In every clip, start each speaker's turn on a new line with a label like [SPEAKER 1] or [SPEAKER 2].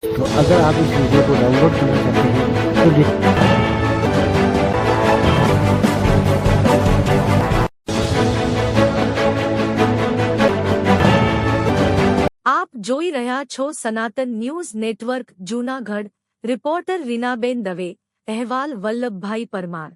[SPEAKER 1] तो अगर आप इस वीडियो को डाउनलोड करना चाहते हैं तो
[SPEAKER 2] આપ જોઈ રહ્યા છો સનાતન news network Junagadh. Reporter Reenaben Dave. અહેવાલ વલ્લભભાઈ પરમાર.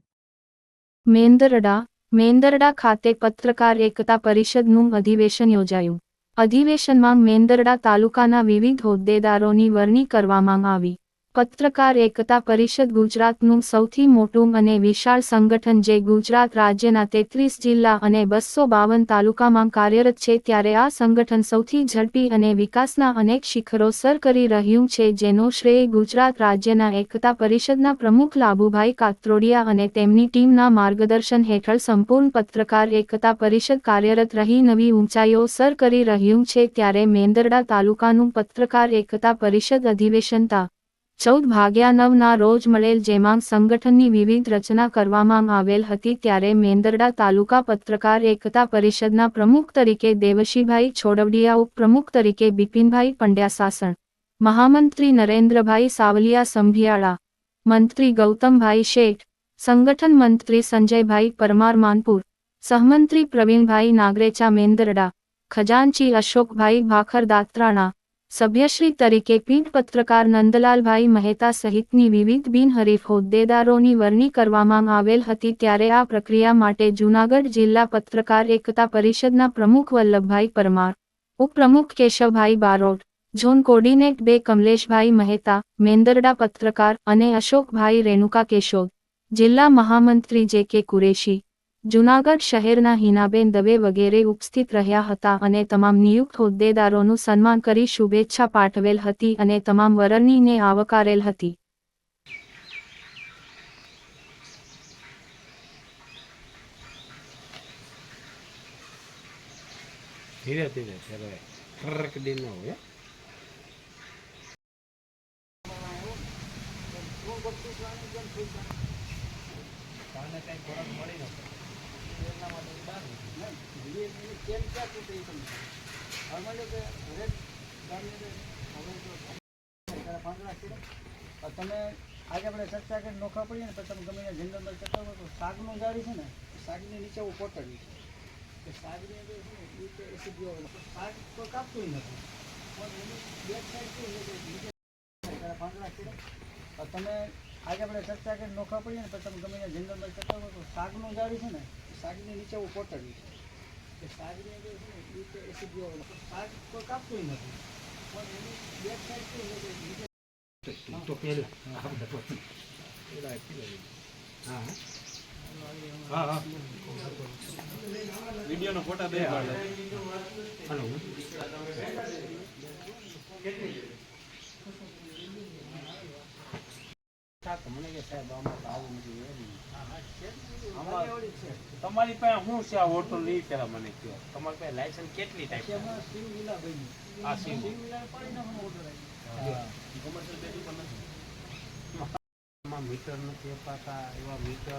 [SPEAKER 3] મેંદરડા ખાતે પત્રકાર એકતા પરિષદનું અધિવેશન યોજાયું. અધિવેશનમાં મેંદરડા તાલુકાના વિવિધ હોદ્દેદારોની વરણી કરવામાં આવી. પત્રકાર એકતા પરિષદ ગુજરાતનું સૌથી મોટું અને વિશાળ સંગઠન જે ગુજરાત રાજ્યના 33 જિલ્લા અને 252 તાલુકામાં કાર્યરત છે, ત્યારે આ સંગઠન સૌથી ઝડપી અને વિકાસના અનેક શિખરો સર કરી રહ્યું છે, જેનો શ્રેય ગુજરાત રાજ્યના એકતા પરિષદના પ્રમુખ લાભુભાઈ કાત્રોડિયા અને તેમની ટીમના માર્ગદર્શન હેઠળ સંપૂર્ણ પત્રકાર એકતા પરિષદ કાર્યરત રહી નવી ઊંચાઈઓ સર કરી રહ્યું છે. ત્યારે મેંદરડા તાલુકાનું પત્રકાર એકતા પરિષદ અધિવેશન તા 14:09 ના રોજ મળેલ, જેમાં સંગઠનની વિવિધ રચના કરવામાં આવેલ હતી. ત્યારે મેંદરડા તાલુકા પત્રકાર એકતા પરિષદના પ્રમુખ તરીકે દેવશીભાઈ છોડવડિયા, ઉપપ્રમુખ તરીકે બિપિનભાઈ પંડ્યા સાસણ, મહામંત્રી નરેન્દ્રભાઈ સાવલિયા સંભિયાળા, મંત્રી ગૌતમભાઈ શેઠ, સંગઠન મંત્રી સંજયભાઈ પરમાર માનપુર, સહમંત્રી પ્રવીણભાઈ નાગરેચા મેંદરડા, ખજાનચી અશોકભાઈ ભાખર દાત્રાણા, સભ્યશ્રી તરીકે પીઢ પત્રકાર નંદલાલભાઈ મહેતા સહિતની વિવિધ બિનહરીફ હોદ્દેદારોની વરણી કરવામાં આવેલ હતી. ત્યારે આ પ્રક્રિયા માટે જૂનાગઢ જિલ્લા પત્રકાર એકતા પરિષદના પ્રમુખ વલ્લભભાઈ પરમાર, ઉપપ્રમુખ કેશવભાઈ બારોટ, ઝોન કોર્ડિનેટ 2 કમલેશભાઈ મહેતા, મેંદરડા પત્રકાર અને અશોકભાઈ રેણુકા કેશોદ, જિલ્લા મહામંત્રી જે.કે. કુરેશી, જૂનાગઢ શહેરના હિનાબેન દવે વગેરે ઉપસ્થિત રહ્યા હતા અને તમામ નિયુક્ત હોદ્દેદારોનું સન્માન કરી શુભેચ્છા પાઠવેલ હતી અને તમામ વરણીને આવકારેલ હતી.
[SPEAKER 4] ધીરે ધીરે ચલાય, ટ્રક દી ન હોય.
[SPEAKER 5] તમે આજે આપણે ચર્ચા કરીને નોખા પડીએ ને પછી તમે ગમે જંગલમાં ચર્ચા કરો તો શાકનું ઝાડી છે ને, શાકની નીચે હું પોતાડી છે. શાકની અંદર છે ને એ એસિડ શાક તો કાપતું નથી, બેક સાઈડ પાંદડા છે. તમે આજે આપણે ચર્ચા કરીને નોખા પડીએ ને પછી તમે ગમે જંગલમાં ચર્ચા કરો તો શાકનું ઝાડી છે ને, શાકની નીચે હું પોતાડી છે. શાકની અંદર છે ને એ એસિડ શાક તો કાપતું નથી, પણ એની બેક સાઈડ
[SPEAKER 4] તો પેલા હા વિડીયોનો ફોટા બે મને કે સાહેબ આમાં તો આવું નથી. તમારી પાસે શું છે આ હોટલ નહીં, પેલા મને કહો તમારી પાસે લાયસન્સ કેટલી ટાઈપ છે? આ સિમ મીટર નથી અપાતા, એવા મીટર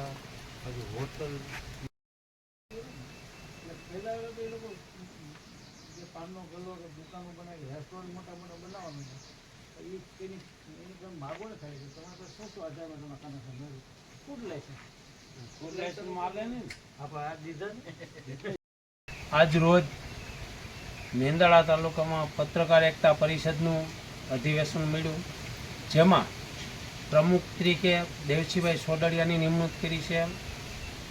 [SPEAKER 4] હજુ હોટલ
[SPEAKER 5] પહેલા એ લોકો જે પાનનો ગલ્લો કે દુકાનો બનાવી રેસ્ટોરન્ટ મોટા મોટા બનાવવાનું છે, એની તમે માગો ને થાય છે. તમારે તો 600,000 તમે કનેક્શન ફૂડ લાયસન્સ
[SPEAKER 4] માલે ને આપણે આ દીધા. આજ રોજ મેંદરડા તાલુકામાં પત્રકાર એકતા પરિષદનું અધિવેશન મળ્યું, જેમાં પ્રમુખ તરીકે દેવશીભાઈ છોડડિયાની નિમણૂક કરી છે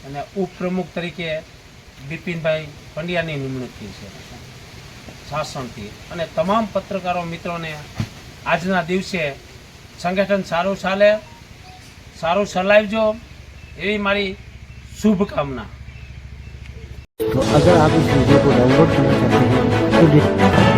[SPEAKER 4] અને ઉપપ્રમુખ તરીકે બિપિનભાઈ પંડ્યાની નિમણૂક કરી છે શાસનથી. અને તમામ પત્રકારો મિત્રોને આજના દિવસે સંગઠન સારું ચાલે, સારું ચલાવજો એવી મારી શુભકામના.
[SPEAKER 1] तो अगर आप इस वीडियो को डाउनलोड करना चाहते हैं तो